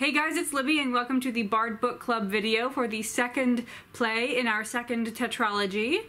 Hey guys, it's Libby and welcome to the Bard Book Club video for the second play in our second tetralogy,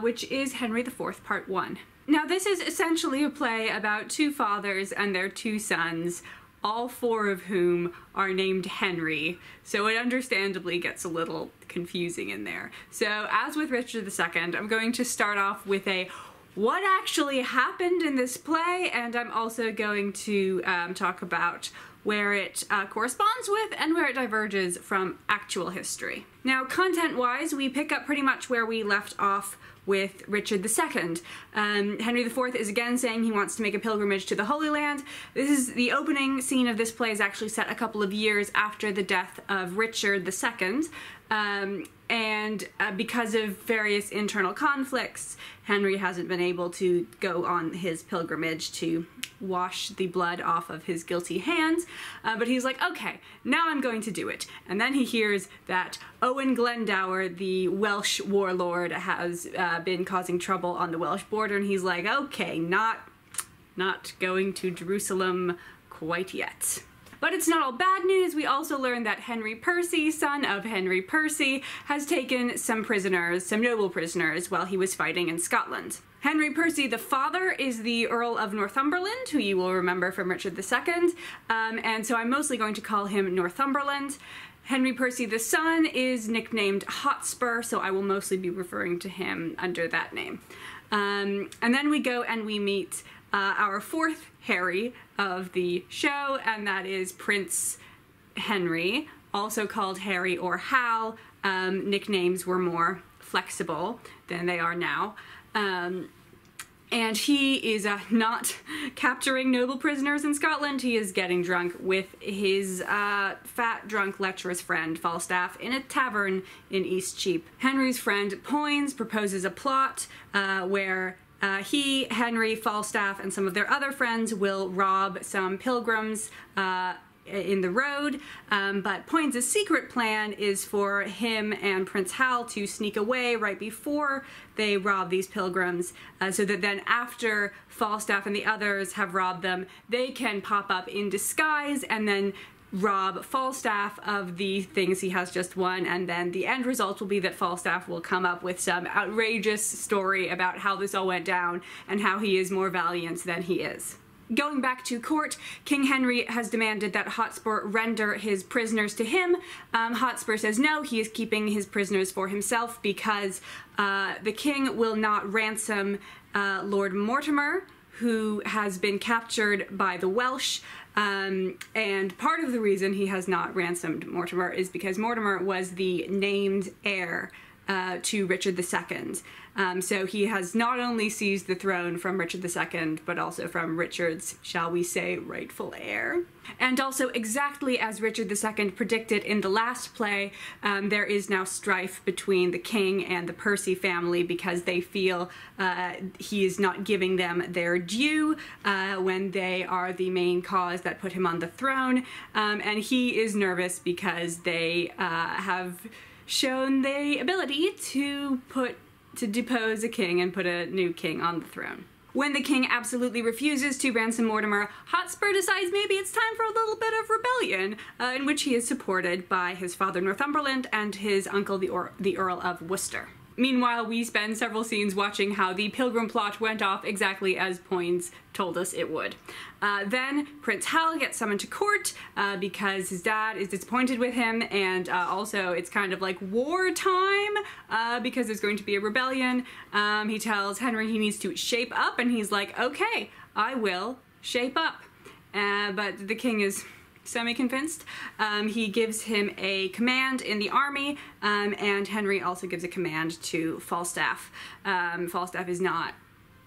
which is Henry IV, Part 1. Now this is essentially a play about two fathers and their two sons, all four of whom are named Henry, so it understandably gets a little confusing in there. So as with Richard II, I'm going to start off with a what actually happened in this play, and I'm also going to talk about where it corresponds with and where it diverges from actual history. Now, content-wise, we pick up pretty much where we left off with Richard II. Henry IV is again saying he wants to make a pilgrimage to the Holy Land. This is the opening scene of this play is actually set a couple of years after the death of Richard II. And because of various internal conflicts, Henry hasn't been able to go on his pilgrimage to wash the blood off of his guilty hands, but he's like, okay, now I'm going to do it. And then he hears that Owen Glendower, the Welsh warlord, has been causing trouble on the Welsh border, and he's like, okay, not going to Jerusalem quite yet. But it's not all bad news. We also learn that Henry Percy, son of Henry Percy, has taken some prisoners, some noble prisoners, while he was fighting in Scotland. Henry Percy the father is the Earl of Northumberland, who you will remember from Richard II, and so I'm mostly going to call him Northumberland. Henry Percy the son is nicknamed Hotspur, so I will mostly be referring to him under that name. And then we go and we meet our fourth Harry of the show, and that is Prince Henry, also called Harry or Hal. Nicknames were more flexible than they are now. And he is not capturing noble prisoners in Scotland. He is getting drunk with his fat, drunk, lecherous friend Falstaff in a tavern in Eastcheap. Henry's friend Poins proposes a plot where he, Henry, Falstaff, and some of their other friends will rob some pilgrims in the road, but Poins' secret plan is for him and Prince Hal to sneak away right before they rob these pilgrims, so that then after Falstaff and the others have robbed them, they can pop up in disguise and then rob Falstaff of the things he has just won, and then the end result will be that Falstaff will come up with some outrageous story about how this all went down and how he is more valiant than he is. Going back to court, King Henry has demanded that Hotspur render his prisoners to him. Hotspur says no, he is keeping his prisoners for himself because the king will not ransom Lord Mortimer, who has been captured by the Welsh, and part of the reason he has not ransomed Mortimer is because Mortimer was the named heir to Richard II. So he has not only seized the throne from Richard II, but also from Richard's, shall we say, rightful heir. And also, exactly as Richard II predicted in the last play, there is now strife between the king and the Percy family because they feel he is not giving them their due when they are the main cause that put him on the throne, and he is nervous because they have shown the ability to depose a king and put a new king on the throne. When the king absolutely refuses to ransom Mortimer, Hotspur decides maybe it's time for a little bit of rebellion, in which he is supported by his father Northumberland and his uncle the Earl of Worcester. Meanwhile, we spend several scenes watching how the pilgrim plot went off exactly as Poins told us it would. Then Prince Hal gets summoned to court because his dad is disappointed with him, and also it's kind of like wartime because there's going to be a rebellion. He tells Henry he needs to shape up, and he's like, okay, I will shape up. But the king is semi-convinced. He gives him a command in the army, and Henry also gives a command to Falstaff. Falstaff is not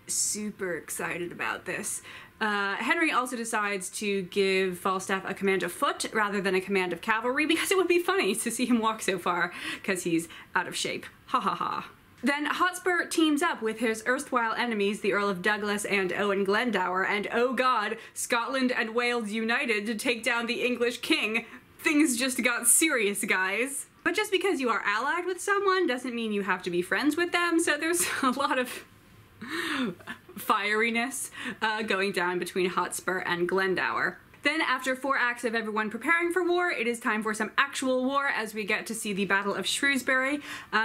super excited about this. Henry also decides to give Falstaff a command of foot rather than a command of cavalry because it would be funny to see him walk so far because he's out of shape. Ha ha ha. Then Hotspur teams up with his erstwhile enemies, the Earl of Douglas and Owen Glendower, and oh god, Scotland and Wales united to take down the English king. Things just got serious, guys. But just because you are allied with someone doesn't mean you have to be friends with them, so there's a lot of fieriness going down between Hotspur and Glendower. Then after 4 acts of everyone preparing for war, it is time for some actual war as we get to see the Battle of Shrewsbury.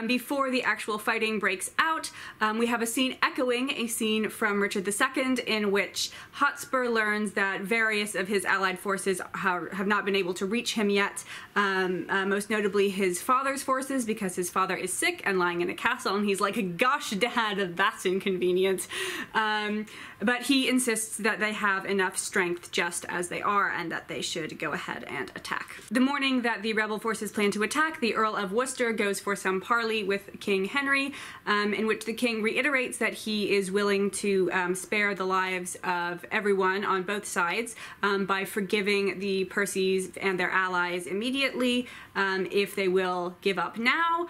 Before the actual fighting breaks out, we have a scene echoing a scene from Richard II in which Hotspur learns that various of his allied forces have not been able to reach him yet, most notably his father's forces, because his father is sick and lying in a castle, and he's like, gosh dad, that's inconvenient. But he insists that they have enough strength just as they are and that they should go ahead and attack. The morning that the rebel forces plan to attack, the Earl of Worcester goes for some parley with King Henry, in which the king reiterates that he is willing to spare the lives of everyone on both sides by forgiving the Percys and their allies immediately if they will give up now.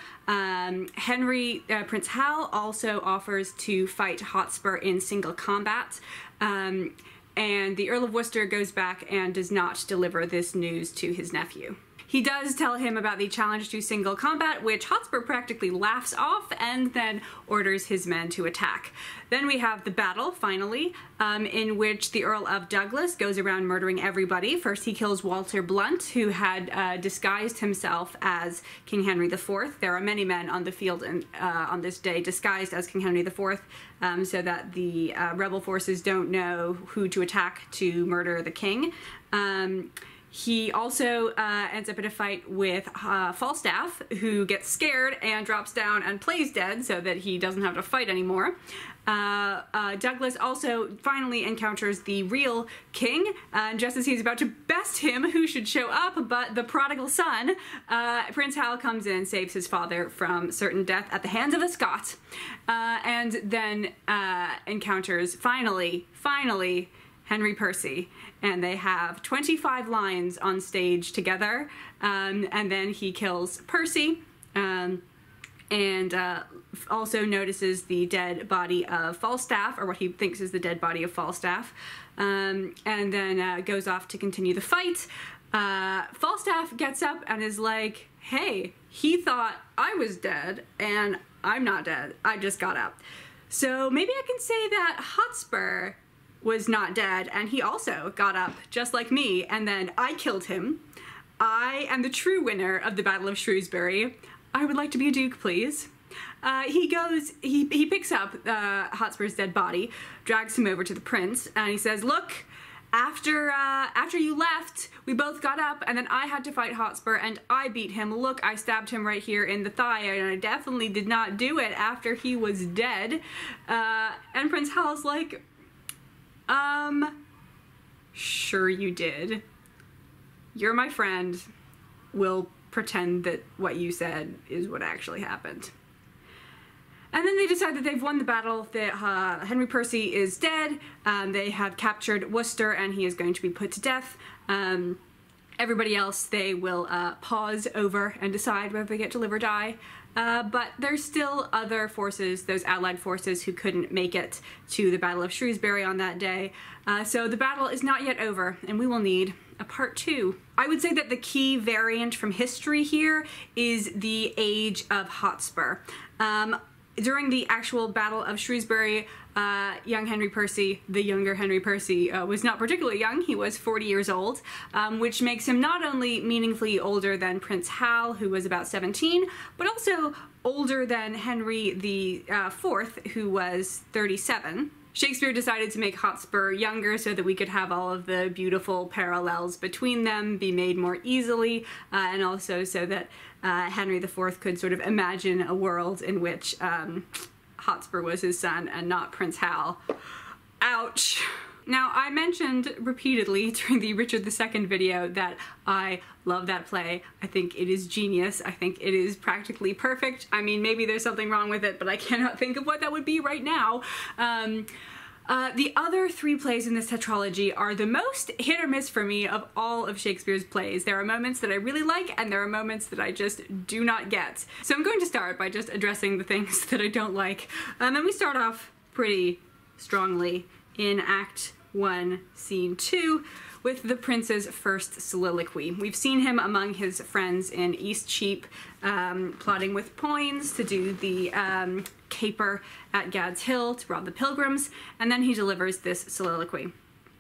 Henry, Prince Hal, also offers to fight Hotspur in single combat. And the Earl of Worcester goes back and does not deliver this news to his nephew. He does tell him about the challenge to single combat, which Hotspur practically laughs off and then orders his men to attack. Then we have the battle, finally, in which the Earl of Douglas goes around murdering everybody. First he kills Walter Blunt, who had disguised himself as King Henry IV. There are many men on the field on this day disguised as King Henry IV, so that the rebel forces don't know who to attack to murder the king. He also ends up in a fight with Falstaff, who gets scared and drops down and plays dead so that he doesn't have to fight anymore. Douglas also finally encounters the real king, just as he's about to best him who should show up, but the prodigal son, Prince Hal, comes in and saves his father from certain death at the hands of a Scot, and then encounters, finally, Henry Percy, and they have 25 lines on stage together, and then he kills Percy, and also notices the dead body of Falstaff, or what he thinks is the dead body of Falstaff, and then goes off to continue the fight. Falstaff gets up and is like, hey, he thought I was dead, and I'm not dead, I just got up. So maybe I can say that Hotspur was not dead, and he also got up just like me, and then I killed him. I am the true winner of the Battle of Shrewsbury. I would like to be a duke, please. He picks up Hotspur's dead body, drags him over to the prince, and he says, look, after you left, we both got up, and then I had to fight Hotspur, and I beat him. Look, I stabbed him right here in the thigh, and I definitely did not do it after he was dead. And Prince Hal's like, sure you did. You're my friend. We'll pretend that what you said is what actually happened. And then they decide that they've won the battle, that Henry Percy is dead, they have captured Worcester, and he is going to be put to death. Everybody else they will pause over and decide whether they get to live or die. But there's still other forces, those allied forces, who couldn't make it to the Battle of Shrewsbury on that day. So the battle is not yet over, and we will need a part 2. I would say that the key variant from history here is the age of Hotspur. During the actual Battle of Shrewsbury, young Henry Percy, the younger Henry Percy, was not particularly young. He was 40 years old, which makes him not only meaningfully older than Prince Hal, who was about 17, but also older than Henry IV, who was 37. Shakespeare decided to make Hotspur younger so that we could have all of the beautiful parallels between them be made more easily, and also so that Henry IV could sort of imagine a world in which Hotspur was his son and not Prince Hal. Ouch! Now, I mentioned repeatedly during the Richard II video that I love that play. I think it is genius. I think it is practically perfect. I mean, maybe there's something wrong with it, but I cannot think of what that would be right now. The other 3 plays in this tetralogy are the most hit or miss for me of all of Shakespeare's plays. There are moments that I really like, and there are moments that I just do not get. So I'm going to start by just addressing the things that I don't like. And we start off pretty strongly in Act 1, Scene 2, with the prince's first soliloquy. We've seen him among his friends in Eastcheap, plotting with Poins to do the caper at Gad's Hill to rob the pilgrims, and then he delivers this soliloquy.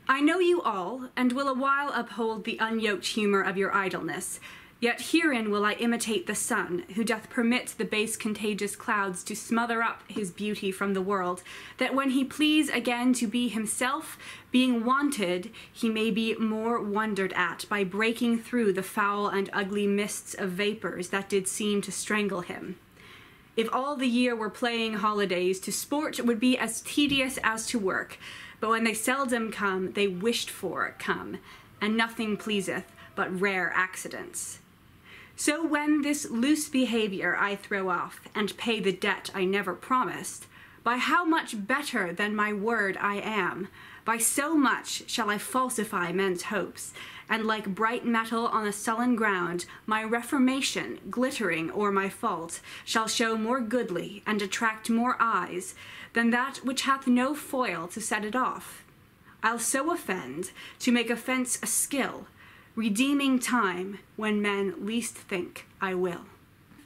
I know you all, and will a while uphold the unyoked humour of your idleness. Yet herein will I imitate the sun, who doth permit the base contagious clouds to smother up his beauty from the world, that when he please again to be himself, being wanted, he may be more wondered at by breaking through the foul and ugly mists of vapours that did seem to strangle him. If all the year were playing holidays, to sport would be as tedious as to work, but when they seldom come, they wished for come, and nothing pleaseth but rare accidents. So when this loose behaviour I throw off, and pay the debt I never promised, by how much better than my word I am, by so much shall I falsify men's hopes, and like bright metal on a sullen ground, my reformation, glittering o'er my fault, shall show more goodly, and attract more eyes, than that which hath no foil to set it off. I'll so offend, to make offence a skill, redeeming time when men least think I will.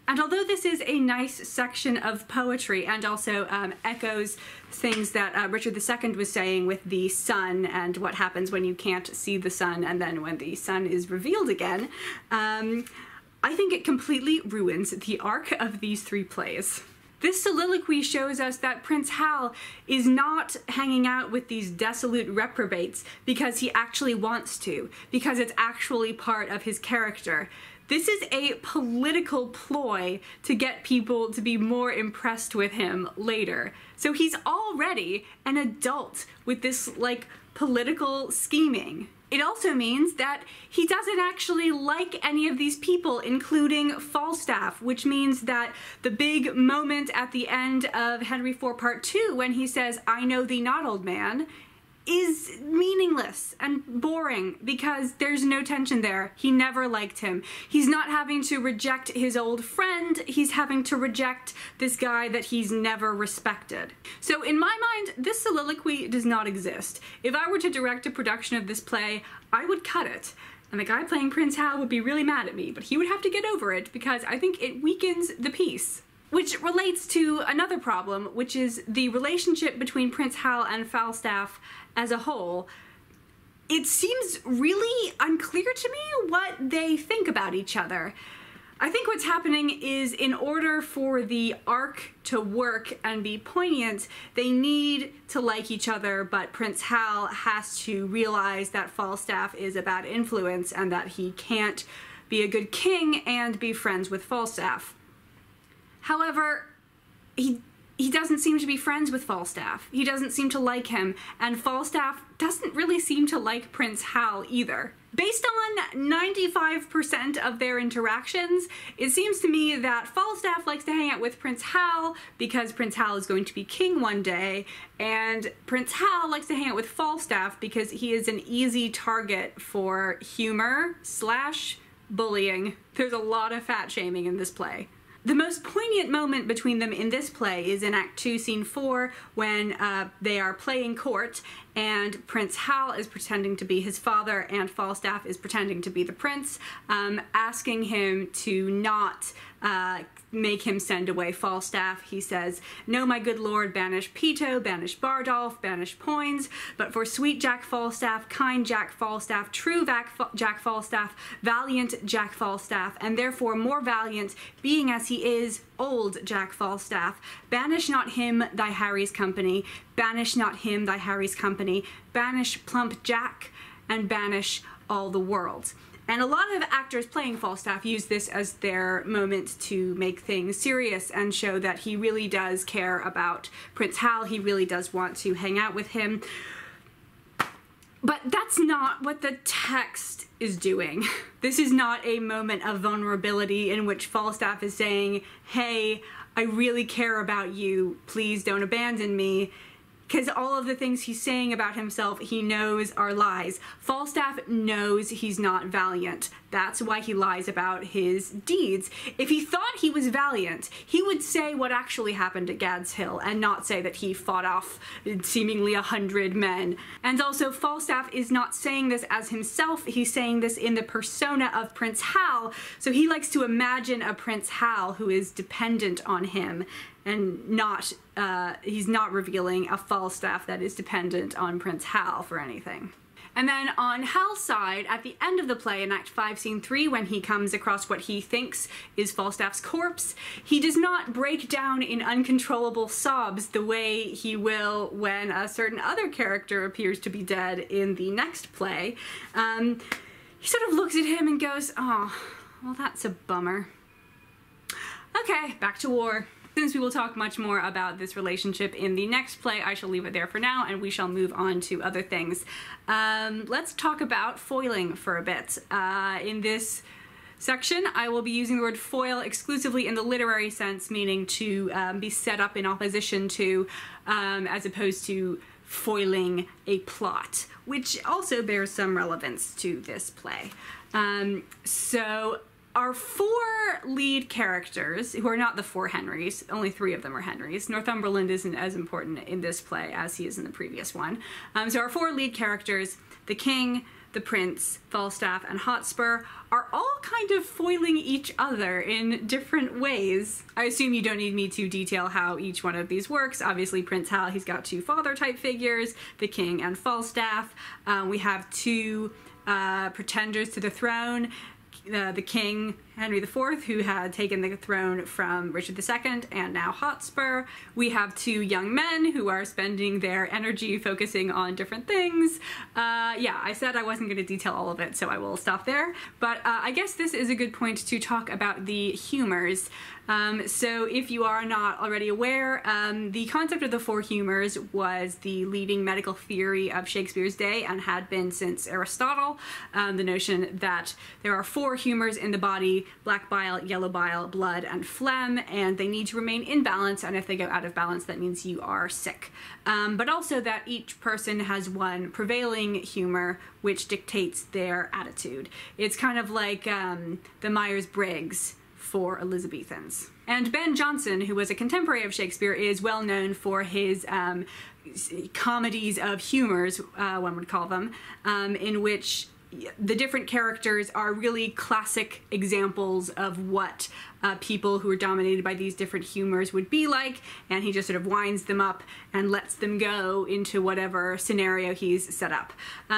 And although this is a nice section of poetry and also echoes things that Richard II was saying with the sun and what happens when you can't see the sun and then when the sun is revealed again, I think it completely ruins the arc of these three plays. This soliloquy shows us that Prince Hal is not hanging out with these dissolute reprobates because he actually wants to, because it's actually part of his character. This is a political ploy to get people to be more impressed with him later. So he's already an adult with this, like, political scheming. It also means that he doesn't actually like any of these people, including Falstaff, which means that the big moment at the end of Henry IV Part 2, when he says, "I know thee not, old man," is meaningless and boring because there's no tension there. He never liked him. He's not having to reject his old friend, he's having to reject this guy that he's never respected. So in my mind, this soliloquy does not exist. If I were to direct a production of this play, I would cut it. And the guy playing Prince Hal would be really mad at me, but he would have to get over it because I think it weakens the piece. Which relates to another problem, which is the relationship between Prince Hal and Falstaff as a whole. It seems really unclear to me what they think about each other. I think what's happening is, in order for the arc to work and be poignant, they need to like each other, but Prince Hal has to realize that Falstaff is a bad influence and that he can't be a good king and be friends with Falstaff. However, he doesn't seem to be friends with Falstaff. He doesn't seem to like him, and Falstaff doesn't really seem to like Prince Hal either. Based on 95% of their interactions, it seems to me that Falstaff likes to hang out with Prince Hal because Prince Hal is going to be king one day, and Prince Hal likes to hang out with Falstaff because he is an easy target for humor / bullying. There's a lot of fat shaming in this play. The most poignant moment between them in this play is in Act 2, Scene 4, when they are playing court, and Prince Hal is pretending to be his father, and Falstaff is pretending to be the prince, asking him to not make him send away Falstaff. He says, "No, my good lord, banish Peto, banish Bardolph, banish Poins, but for sweet Jack Falstaff, kind Jack Falstaff, true Jack Falstaff, valiant Jack Falstaff, and therefore more valiant, being as he is, old Jack Falstaff, banish not him thy Harry's company, banish not him thy Harry's company, banish plump Jack, and banish all the world." And a lot of actors playing Falstaff use this as their moment to make things serious and show that he really does care about Prince Hal, he really does want to hang out with him. But that's not what the text is doing. This is not a moment of vulnerability in which Falstaff is saying, "Hey, I really care about you, please don't abandon me." Because all of the things he's saying about himself, he knows are lies. Falstaff knows he's not valiant. That's why he lies about his deeds. If he thought he was valiant, he would say what actually happened at Gad's Hill and not say that he fought off seemingly 100 men. And also, Falstaff is not saying this as himself, he's saying this in the persona of Prince Hal, so he likes to imagine a Prince Hal who is dependent on him, and he's not revealing a Falstaff that is dependent on Prince Hal for anything. And then on Hal's side, at the end of the play in Act 5, Scene 3, when he comes across what he thinks is Falstaff's corpse, he does not break down in uncontrollable sobs the way he will when a certain other character appears to be dead in the next play. He sort of looks at him and goes, "Oh, well, that's a bummer." Okay, back to war. Since we will talk much more about this relationship in the next play, I shall leave it there for now, and we shall move on to other things. Let's talk about foiling for a bit. In this section, I will be using the word foil exclusively in the literary sense, meaning to be set up in opposition to, as opposed to foiling a plot, which also bears some relevance to this play. So our four lead characters, who are not the four Henrys, only three of them are Henrys. Northumberland isn't as important in this play as he is in the previous one. So our four lead characters, the king, the prince, Falstaff, and Hotspur, are all kind of foiling each other in different ways. I assume you don't need me to detail how each one of these works. Obviously, Prince Hal, he's got two father-type figures, the king and Falstaff. We have two pretenders to the throne, the king, Henry IV, who had taken the throne from Richard II, and now Hotspur. We have two young men who are spending their energy focusing on different things. Yeah, I said I wasn't going to detail all of it, so I will stop there. But I guess this is a good point to talk about the humors. So if you are not already aware, the concept of the four humors was the leading medical theory of Shakespeare's day and had been since Aristotle. The notion that there are four humors in the body: black bile, yellow bile, blood, and phlegm, and they need to remain in balance, and if they go out of balance, that means you are sick. But also that each person has one prevailing humor which dictates their attitude. It's kind of like the Myers-Briggs for Elizabethans. And Ben Jonson, who was a contemporary of Shakespeare, is well known for his comedies of humors, one would call them, in which the different characters are really classic examples of what people who are dominated by these different humors would be like, and he just sort of winds them up and lets them go into whatever scenario he's set up.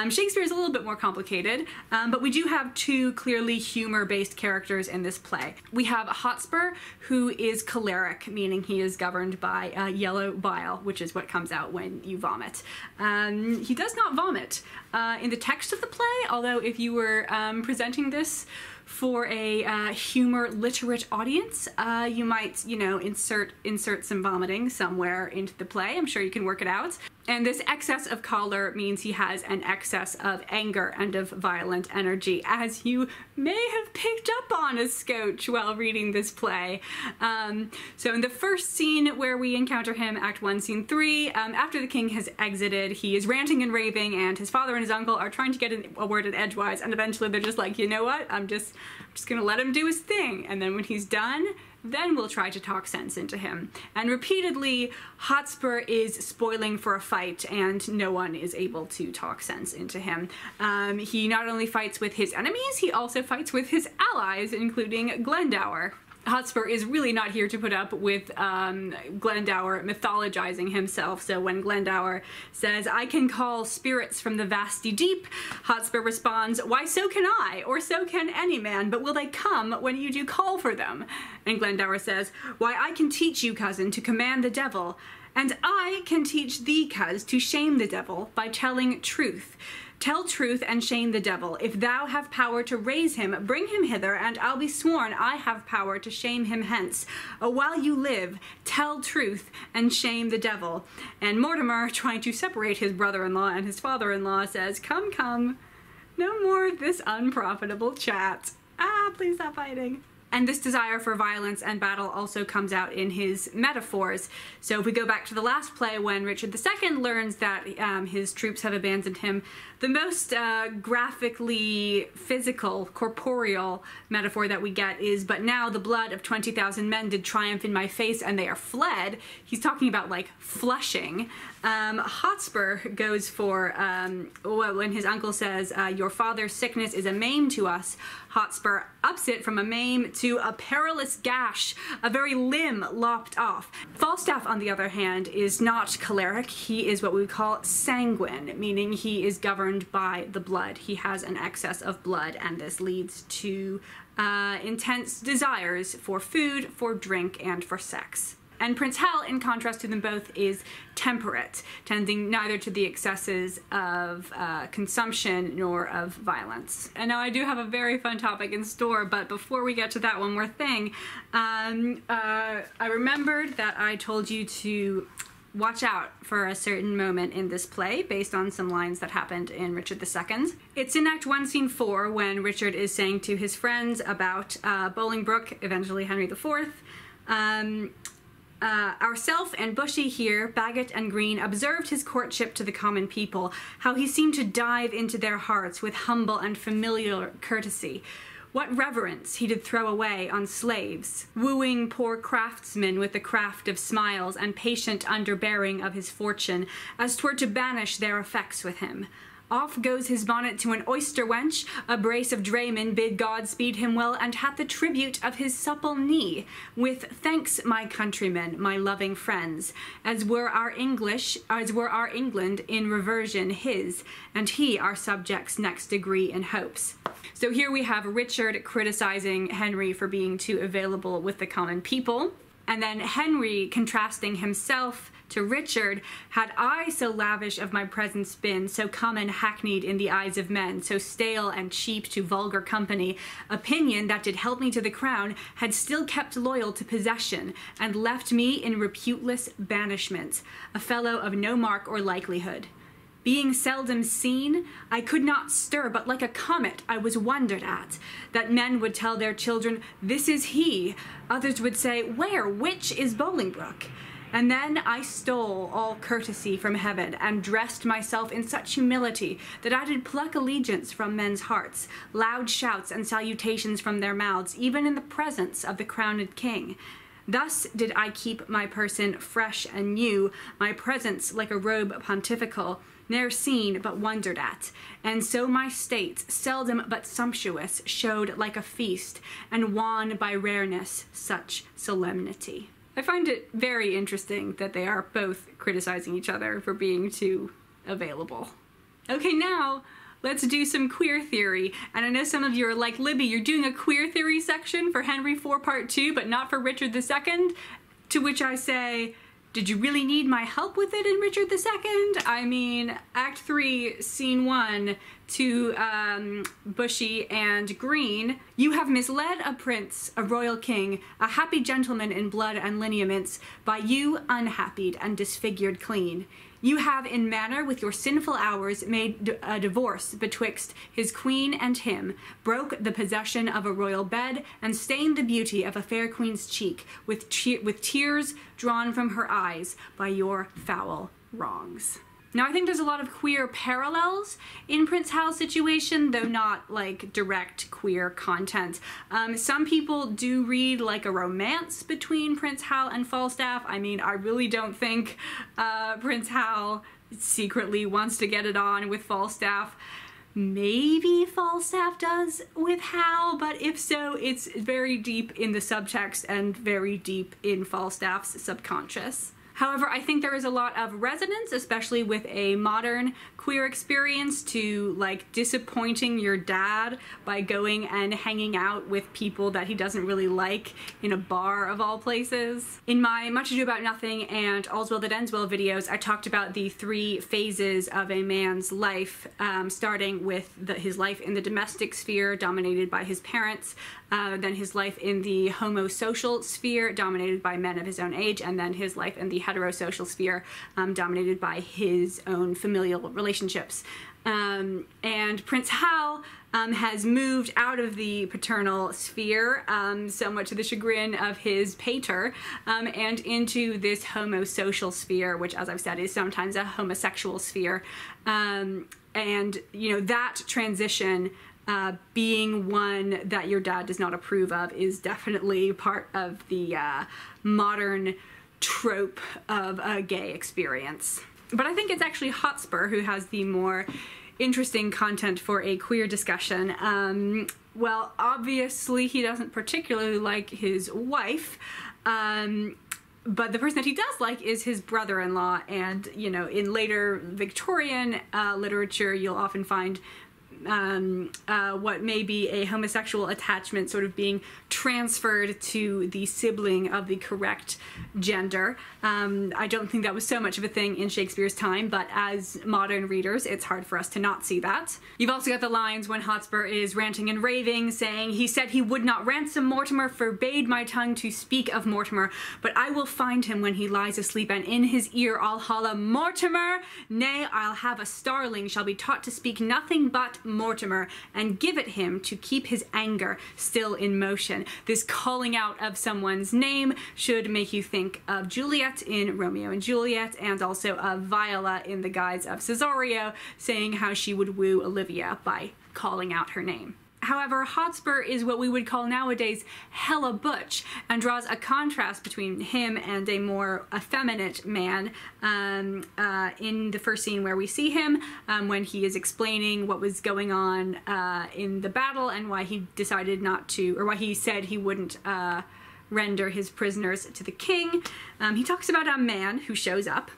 Shakespeare is a little bit more complicated, but we do have two clearly humor-based characters in this play. We have Hotspur, who is choleric, meaning he is governed by yellow bile, which is what comes out when you vomit. He does not vomit in the text of the play, although if you were presenting this for a humor literate audience, you might, you know, insert some vomiting somewhere into the play. I'm sure you can work it out. And this excess of choler means he has an excess of anger and of violent energy, as you may have picked up on a scotch while reading this play. So in the first scene where we encounter him, Act 1, Scene 3, after the king has exited, he is ranting and raving, and his father and his uncle are trying to get a word in edgewise, and eventually they're just like, you know what, I'm just gonna let him do his thing, and then when he's done, then we'll try to talk sense into him. And repeatedly, Hotspur is spoiling for a fight, and no one is able to talk sense into him. He not only fights with his enemies, he also fights with his allies, including Glendower. Hotspur is really not here to put up with Glendower mythologizing himself, so when Glendower says, "I can call spirits from the vasty deep," Hotspur responds, "Why, so can I, or so can any man, but will they come when you do call for them?" And Glendower says, "Why, I can teach you, cousin, to command the devil, and I can teach thee, cuz, to shame the devil by telling truth. Tell truth and shame the devil. If thou have power to raise him, bring him hither, and I'll be sworn I have power to shame him hence. While you live, tell truth and shame the devil." And Mortimer, trying to separate his brother-in-law and his father-in-law, says, "Come, come, no more of this unprofitable chat. Please stop fighting." And this desire for violence and battle also comes out in his metaphors. So if we go back to the last play, when Richard II learns that his troops have abandoned him, the most graphically physical, corporeal metaphor that we get is, "But now the blood of 20,000 men did triumph in my face, and they are fled." He's talking about, like, flushing. Hotspur goes for, when his uncle says, "Your father's sickness is a maim to us," Hotspur ups it from a maim to a perilous gash, a very limb lopped off. Falstaff, on the other hand, is not choleric. He is what we would call sanguine, meaning he is governed harmed by the blood. He has an excess of blood, and this leads to intense desires for food, for drink, and for sex. And Prince Hal, in contrast to them both, is temperate, tending neither to the excesses of consumption nor of violence. And now I do have a very fun topic in store, but before we get to that, one more thing. I remembered that I told you to watch out for a certain moment in this play based on some lines that happened in Richard II. It's in Act 1, Scene 4, when Richard is saying to his friends about Bolingbroke, eventually Henry IV, ourself and Bushy here, Bagot and Green, observed his courtship to the common people, how he seemed to dive into their hearts with humble and familiar courtesy. What reverence he did throw away on slaves, wooing poor craftsmen with the craft of smiles and patient underbearing of his fortune, as 'twere to banish their effects with him. Off goes his bonnet to an oyster wench, a brace of draymen bid God speed him well, and hath the tribute of his supple knee, with thanks, my countrymen, my loving friends, as were our England in reversion his, and he our subjects next degree in hopes. So here we have Richard criticizing Henry for being too available with the common people, and then Henry contrasting himself to Richard, had I so lavish of my presence been, so common hackneyed in the eyes of men, so stale and cheap to vulgar company, opinion that did help me to the crown had still kept loyal to possession, and left me in reputeless banishment, a fellow of no mark or likelihood. Being seldom seen, I could not stir, but like a comet I was wondered at, that men would tell their children, this is he, others would say, where, which is Bolingbroke? And then I stole all courtesy from heaven, and dressed myself in such humility that I did pluck allegiance from men's hearts, loud shouts and salutations from their mouths, even in the presence of the crowned king. Thus did I keep my person fresh and new, my presence like a robe pontifical, ne'er seen but wondered at, and so my state, seldom but sumptuous, showed like a feast, and won by rareness such solemnity. I find it very interesting that they are both criticizing each other for being too available. Okay, now let's do some queer theory. And I know some of you are like, Libby, you're doing a queer theory section for Henry IV Part 2, but not for Richard II? To which I say, did you really need my help with it in Richard II? I mean, Act 3, Scene 1, to Bushy and Green, you have misled a prince, a royal king, a happy gentleman in blood and lineaments, by you unhappied and disfigured clean. You have in manner with your sinful hours made a divorce betwixt his queen and him, broke the possession of a royal bed, and stained the beauty of a fair queen's cheek with tears drawn from her eyes by your foul wrongs. Now, I think there's a lot of queer parallels in Prince Hal's situation, though not like direct queer content. Some people do read like a romance between Prince Hal and Falstaff. I mean, I really don't think Prince Hal secretly wants to get it on with Falstaff. Maybe Falstaff does with Hal, but if so, it's very deep in the subtext and very deep in Falstaff's subconscious. However, I think there is a lot of resonance, especially with a modern queer experience, to like disappointing your dad by going and hanging out with people that he doesn't really like in a bar of all places. In my Much Ado About Nothing and All's Well That Ends Well videos, I talked about the 3 phases of a man's life, starting with his life in the domestic sphere dominated by his parents, then his life in the homosocial sphere dominated by men of his own age, and then his life in the heterosocial sphere dominated by his own familial relationships. And Prince Hal has moved out of the paternal sphere, somewhat to the chagrin of his pater, and into this homosocial sphere, which, as I've said, is sometimes a homosexual sphere. And, you know, that transition being one that your dad does not approve of is definitely part of the modern trope of a gay experience. But I think it's actually Hotspur who has the more interesting content for a queer discussion. Well, obviously he doesn't particularly like his wife, But the person that he does like is his brother-in-law, and, you know, in later Victorian literature, you'll often find what may be a homosexual attachment sort of being transferred to the sibling of the correct gender. I don't think that was so much of a thing in Shakespeare's time, but as modern readers, it's hard for us to not see that. You've also got the lines when Hotspur is ranting and raving, saying, "He said he would not ransom Mortimer, forbade my tongue to speak of Mortimer, but I will find him when he lies asleep, and in his ear I'll holla, Mortimer! Nay, I'll have a starling, shall be taught to speak nothing but Mortimer, and give it him to keep his anger still in motion." This calling out of someone's name should make you think of Juliet in Romeo and Juliet, and also of Viola in The Guise of Cesario, saying how she would woo Olivia by calling out her name. However, Hotspur is what we would call nowadays hella butch, and draws a contrast between him and a more effeminate man in the first scene where we see him, when he is explaining what was going on in the battle and why he decided not to, or why he said he wouldn't render his prisoners to the king. He talks about a man who shows up.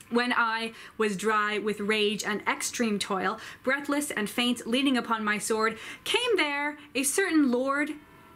"When I was dry with rage and extreme toil, breathless and faint, leaning upon my sword, came there a certain lord,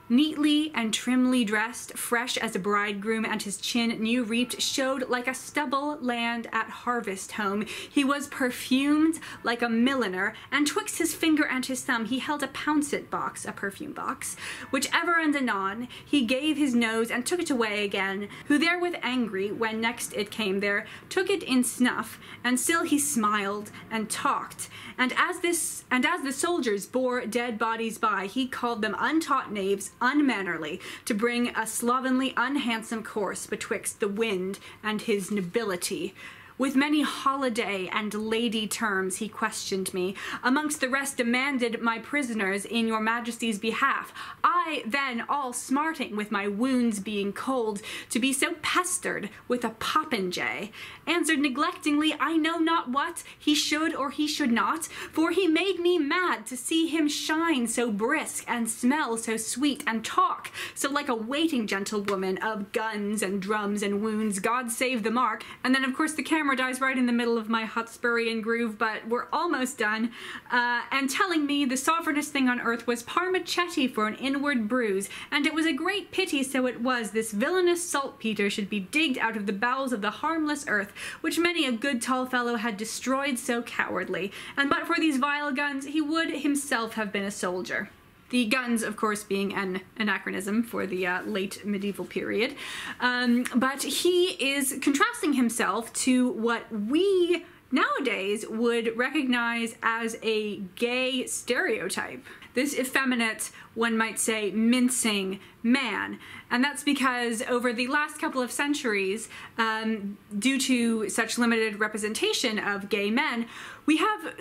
neatly and trimly dressed, fresh as a bridegroom, and his chin new reaped showed like a stubble land at harvest home. He was perfumed like a milliner, and twixt his finger and his thumb he held a pouncet box, a perfume box, which ever and anon he gave his nose and took it away again, who therewith angry, when next it came there, took it in snuff, and still he smiled and talked, and as the soldiers bore dead bodies by, he called them untaught knaves, unmannerly, to bring a slovenly, unhandsome course betwixt the wind and his nobility. With many holiday and lady terms he questioned me, amongst the rest demanded my prisoners in your majesty's behalf. I then, all smarting with my wounds being cold, to be so pestered with a popinjay, answered neglectingly I know not what he should or he should not, for he made me mad to see him shine so brisk, and smell so sweet, and talk so like a waiting gentlewoman of guns and drums and wounds, God save the mark." And then of course the camera dies right in the middle of my Hotspurian groove, but we're almost done, and telling me the sovereignest thing on earth was parmacetti for an inward bruise, and it was a great pity so it was this villainous saltpeter should be digged out of the bowels of the harmless earth, which many a good tall fellow had destroyed so cowardly, and but for these vile guns he would himself have been a soldier. The guns, of course, being an anachronism for the late medieval period. But he is contrasting himself to what we nowadays would recognize as a gay stereotype. This effeminate, one might say, mincing man. And that's because over the last couple of centuries, due to such limited representation of gay men, we have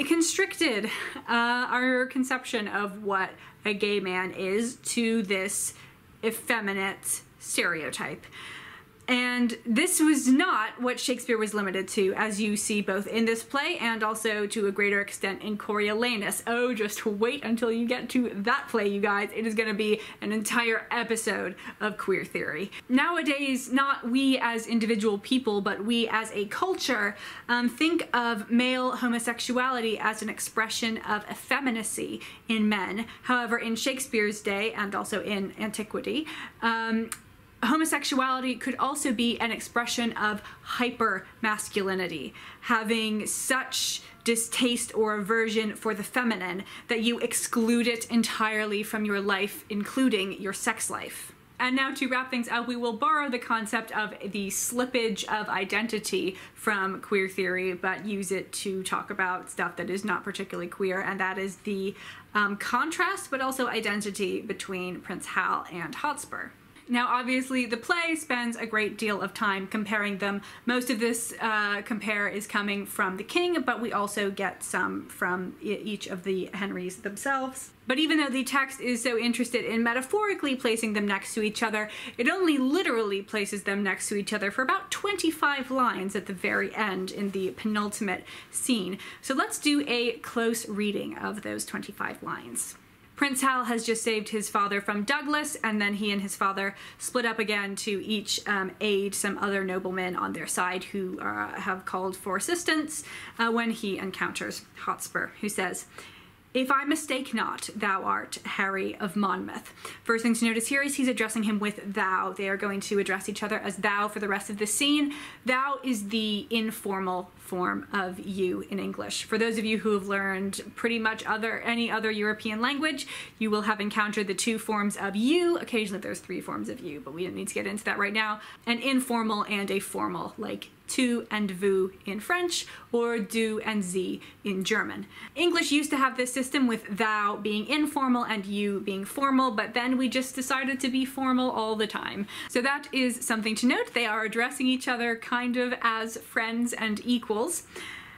constricted our conception of what a gay man is to this effeminate stereotype. And this was not what Shakespeare was limited to, as you see both in this play and also to a greater extent in Coriolanus. Oh, just wait until you get to that play, you guys. It is going to be an entire episode of queer theory. Nowadays, not we as individual people, but we as a culture think of male homosexuality as an expression of effeminacy in men. However, in Shakespeare's day and also in antiquity, homosexuality could also be an expression of hyper-masculinity, having such distaste or aversion for the feminine that you exclude it entirely from your life, including your sex life. And now to wrap things up, we will borrow the concept of the slippage of identity from queer theory, but use it to talk about stuff that is not particularly queer, and that is the contrast, but also identity between Prince Hal and Hotspur. Now, obviously, the play spends a great deal of time comparing them. Most of this compare is coming from the king, but we also get some from each of the Henrys themselves. But even though the text is so interested in metaphorically placing them next to each other, it only literally places them next to each other for about 25 lines at the very end in the penultimate scene. So let's do a close reading of those 25 lines. Prince Hal has just saved his father from Douglas, and then he and his father split up again to each aid some other noblemen on their side who have called for assistance when he encounters Hotspur, who says, "If I mistake not, thou art Harry of Monmouth." First thing to notice here is he's addressing him with thou. They are going to address each other as thou for the rest of the scene. Thou is the informal form of you in English. For those of you who have learned pretty much any other European language, you will have encountered the two forms of you. Occasionally there's three forms of you, but we don't need to get into that right now. An informal and a formal, like tu and vous in French, or du and sie in German. English used to have this system with thou being informal and you being formal, but then we just decided to be formal all the time. So that is something to note. They are addressing each other kind of as friends and equals.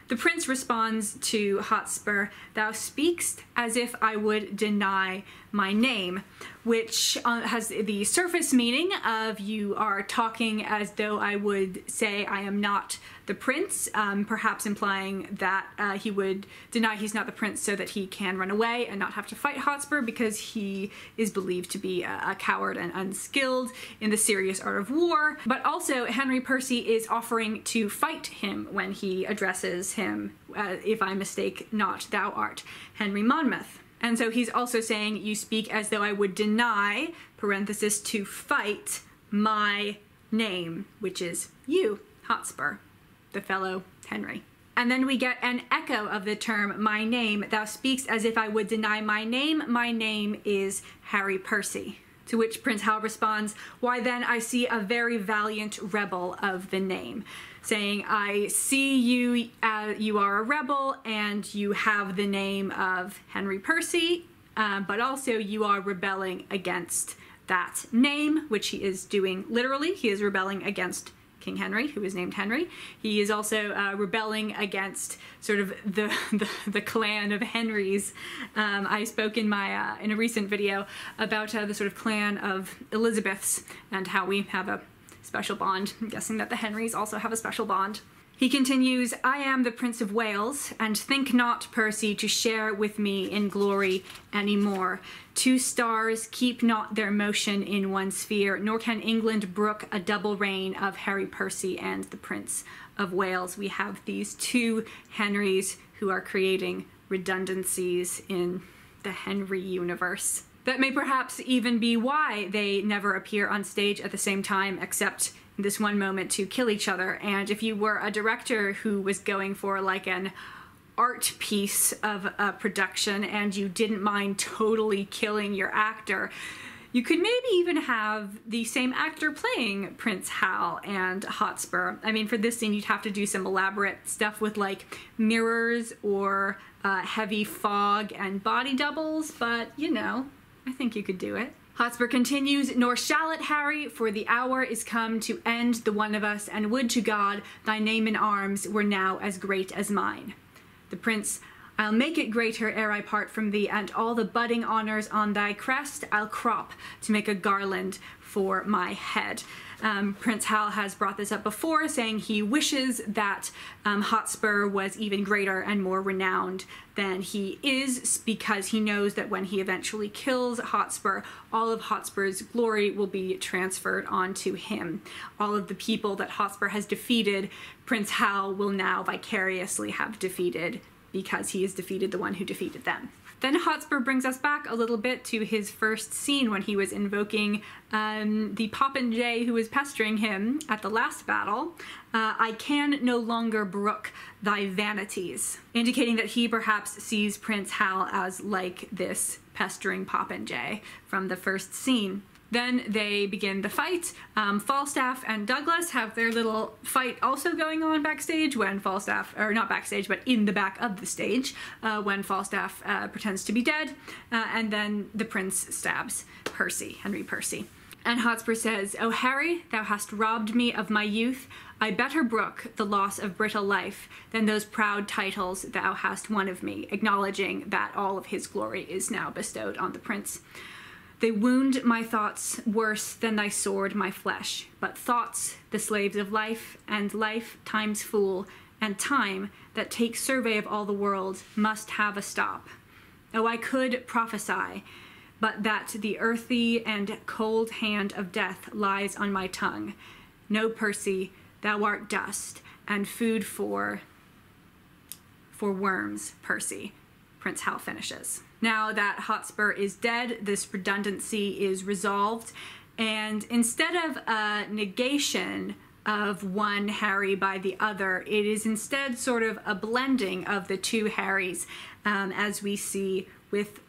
The prince responds to Hotspur, "Thou speakst as if I would deny my name," which has the surface meaning of you are talking as though I would say I am not the prince, perhaps implying that he would deny he's not the prince so that he can run away and not have to fight Hotspur because he is believed to be a coward and unskilled in the serious art of war. But also Henry Percy is offering to fight him when he addresses him, "If I mistake not, thou art Henry Monmouth." And so he's also saying, "You speak as though I would deny, parenthesis, to fight my name," which is you, Hotspur, the fellow Henry. And then we get an echo of the term "my name." "Thou speaks as if I would deny my name. My name is Harry Percy." To which Prince Hal responds, "Why then I see a very valiant rebel of the name," saying, "I see you, you are a rebel and you have the name of Henry Percy, but also you are rebelling against that name," which he is doing literally. He is rebelling against King Henry, who is named Henry. He is also rebelling against sort of the clan of Henrys. I spoke in my in a recent video about the sort of clan of Elizabeths and how we have a special bond. I'm guessing that the Henrys also have a special bond. He continues, "I am the Prince of Wales, and think not, Percy, to share with me in glory any more. Two stars keep not their motion in one sphere, nor can England brook a double reign of Harry Percy and the Prince of Wales." We have these two Henrys who are creating redundancies in the Henry universe. That may perhaps even be why they never appear on stage at the same time, except in this one moment to kill each other. And if you were a director who was going for like an art piece of a production and you didn't mind totally killing your actor, you could maybe even have the same actor playing Prince Hal and Hotspur. I mean, for this scene, you'd have to do some elaborate stuff with like mirrors or heavy fog and body doubles, but you know, I think you could do it. Hotspur continues, "Nor shall it, Harry, for the hour is come to end the one of us, and would to God thy name in arms were now as great as mine." The prince, "I'll make it greater ere I part from thee, and all the budding honours on thy crest I'll crop to make a garland for my head." Prince Hal has brought this up before, saying he wishes that Hotspur was even greater and more renowned than he is, because he knows that when he eventually kills Hotspur, all of Hotspur's glory will be transferred onto him. All of the people that Hotspur has defeated, Prince Hal will now vicariously have defeated, because he has defeated the one who defeated them. Then Hotspur brings us back a little bit to his first scene when he was invoking the popinjay who was pestering him at the last battle. "I can no longer brook thy vanities," indicating that he perhaps sees Prince Hal as like this pestering popinjay from the first scene. Then they begin the fight. Falstaff and Douglas have their little fight also going on backstage when Falstaff, or not backstage, but in the back of the stage, when Falstaff pretends to be dead, and then the prince stabs Percy, Henry Percy. And Hotspur says, "O Harry, thou hast robbed me of my youth. I better brook the loss of brittle life than those proud titles thou hast won of me," acknowledging that all of his glory is now bestowed on the prince. "They wound my thoughts worse than thy sword my flesh, but thoughts, the slaves of life, and life time's fool, and time, that takes survey of all the world, must have a stop. Oh, I could prophesy, but that the earthy and cold hand of death lies on my tongue. No, Percy, thou art dust, and food for worms, Percy, Prince Hal finishes. Now that Hotspur is dead, this redundancy is resolved, and instead of a negation of one Harry by the other, it is instead sort of a blending of the two Harrys, as we see with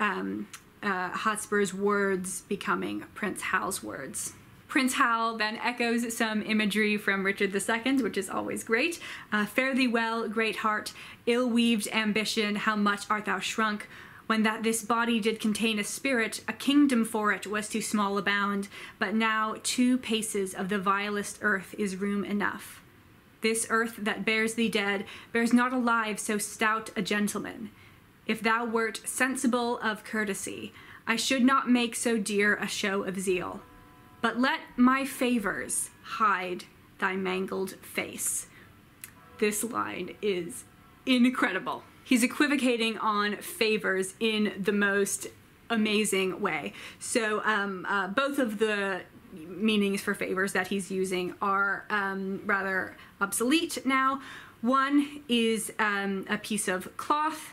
Hotspur's words becoming Prince Hal's words. Prince Hal then echoes some imagery from Richard II, which is always great. Fare thee well, great heart, ill-weaved ambition, how much art thou shrunk, when that this body did contain a spirit, a kingdom for it was too small a bound, but now 2 paces of the vilest earth is room enough. This earth that bears thee dead bears not alive so stout a gentleman. If thou wert sensible of courtesy, I should not make so dear a show of zeal. But let my favors hide thy mangled face. This line is incredible. He's equivocating on favors in the most amazing way. So both of the meanings for favors that he's using are rather obsolete now. One is a piece of cloth,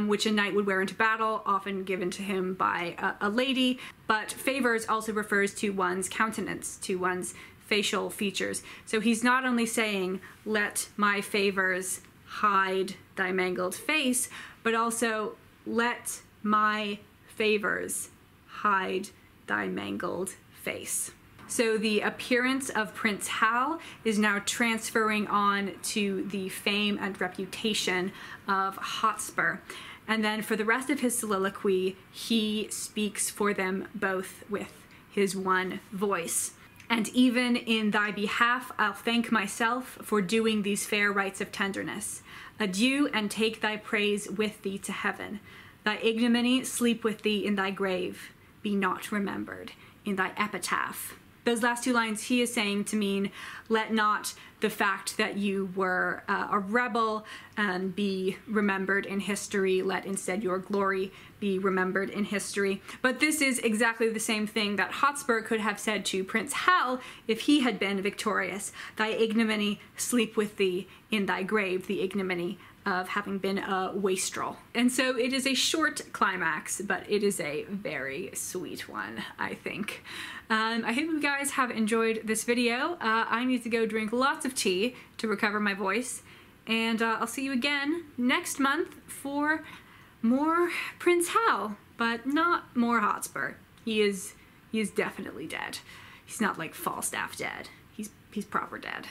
which a knight would wear into battle, often given to him by a lady, but favors also refers to one's countenance, to one's facial features. So he's not only saying, let my favors hide thy mangled face, but also, let my favors hide thy mangled face. So the appearance of Prince Hal is now transferring on to the fame and reputation of Hotspur. And then for the rest of his soliloquy, he speaks for them both with his one voice. And even in thy behalf I'll thank myself for doing these fair rites of tenderness. Adieu, and take thy praise with thee to heaven. Thy ignominy sleep with thee in thy grave. Be not remembered in thy epitaph. Those last 2 lines he is saying to mean, let not the fact that you were a rebel be remembered in history, let instead your glory be remembered in history. But this is exactly the same thing that Hotspur could have said to Prince Hal if he had been victorious. Thy ignominy sleep with thee in thy grave, the ignominy of having been a wastrel. And so it is a short climax, but it is a very sweet one, I think. I hope you guys have enjoyed this video. I need to go drink lots of tea to recover my voice, and I'll see you again next month for more Prince Hal, but not more Hotspur. He is definitely dead. He's not like Falstaff dead. He's proper dead.